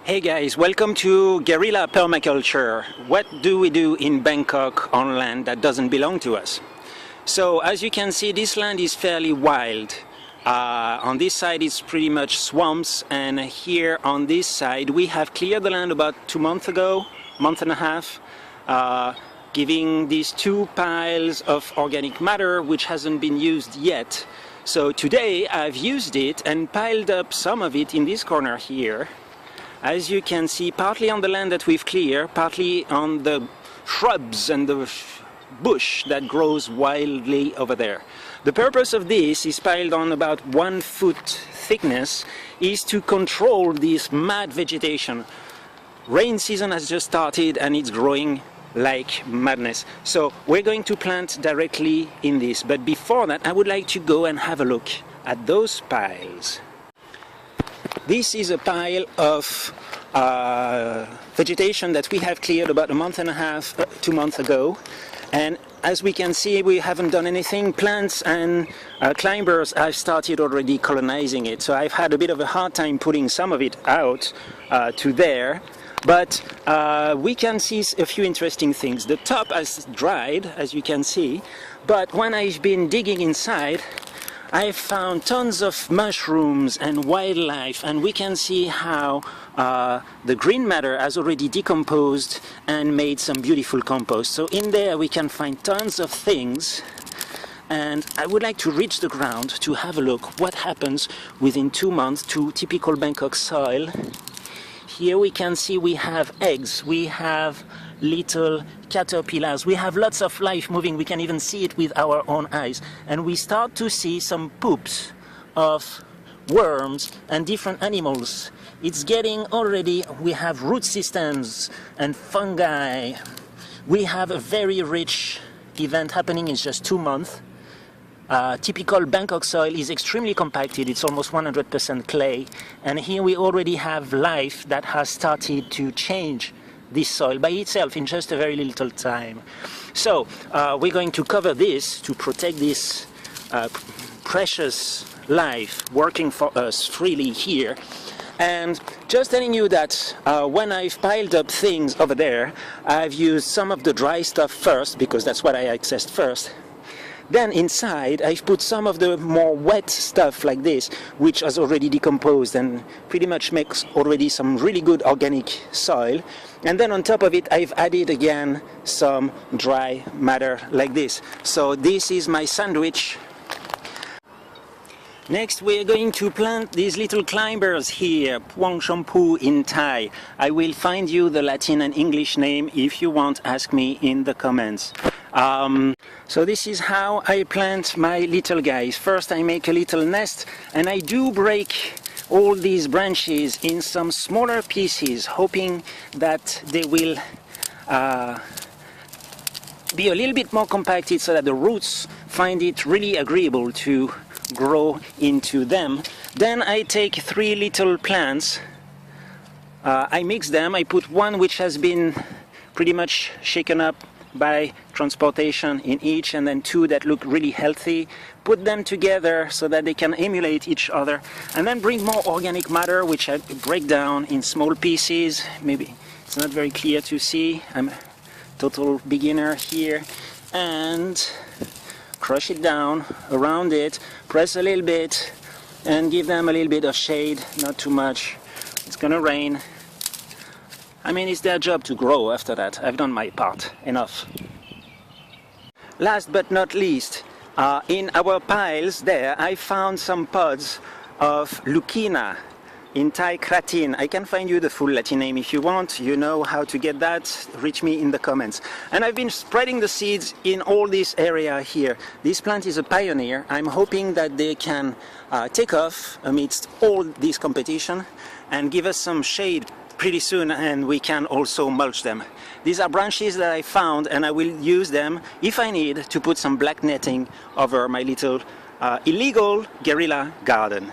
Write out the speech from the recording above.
Hey guys, welcome to Guerilla Permaculture. What do we do in Bangkok on land that doesn't belong to us? So as you can see, this land is fairly wild. On this side it's pretty much swamps, and here on this side we have cleared the land about 2 months ago, month and a half, giving these 2 piles of organic matter which hasn't been used yet. So today I've used it and piled up some of it in this corner here. As you can see, partly on the land that we've cleared, partly on the shrubs and the bush that grows wildly over there. The purpose of this is piled on about 1 foot thickness, is to control this mad vegetation. Rain season has just started and it's growing like madness. So we're going to plant directly in this, but before that I would like to go and have a look at those piles. This is a pile of vegetation that we have cleared about a month and a half, 2 months ago, and as we can see we haven't done anything. Plants and climbers have started already colonizing it, so I've had a bit of a hard time putting some of it out to there, but we can see a few interesting things. The top has dried, as you can see, but when I've been digging inside I've found tons of mushrooms and wildlife, and we can see how the green matter has already decomposed and made some beautiful compost. So in there we can find tons of things, and I would like to reach the ground to have a look what happens within 2 months to typical Bangkok soil. Here we can see we have eggs, we have little caterpillars, we have lots of life moving, we can even see it with our own eyes, and we start to see some poops of worms and different animals. It's getting already, we have root systems and fungi. We have a very rich event happening in just 2 months. Typical Bangkok soil is extremely compacted, it's almost 100% clay, and here we already have life that has started to change this soil by itself in just a very little time. So we're going to cover this to protect this precious life working for us freely here. And just telling you that when I've piled up things over there, I've used some of the dry stuff first because that's what I accessed first. Then inside I've put some of the more wet stuff like this, which has already decomposed and pretty much makes already some really good organic soil. And then on top of it I've added again some dry matter like this. So this is my sandwich. Next we're going to plant these little climbers here, Puang Shampu in Thai. I will find you the Latin and English name. If you want, ask me in the comments. So this is how I plant my little guys. First I make a little nest, and I do break all these branches in some smaller pieces, hoping that they will be a little bit more compacted so that the roots find it really agreeable to grow into them. Then I take 3 little plants, I mix them, I put one which has been pretty much shaken up by transportation in each, and then 2 that look really healthy, put them together so that they can emulate each other, and then bring more organic matter which I break down in small pieces. Maybe it's not very clear to see, I'm a total beginner here, and crush it down around it, press a little bit and give them a little bit of shade, not too much. It's gonna rain. I mean, it's their job to grow after that. I've done my part, enough. Last but not least, in our piles there I found some pods of Lucina, in Thai Kratin. I can find you the full Latin name if you want. You know how to get that, reach me in the comments. And I've been spreading the seeds in all this area here. This plant is a pioneer. I'm hoping that they can take off amidst all this competition and give us some shade pretty soon, and we can also mulch them. These are branches that I found, and I will use them if I need to put some black netting over my little illegal guerrilla garden.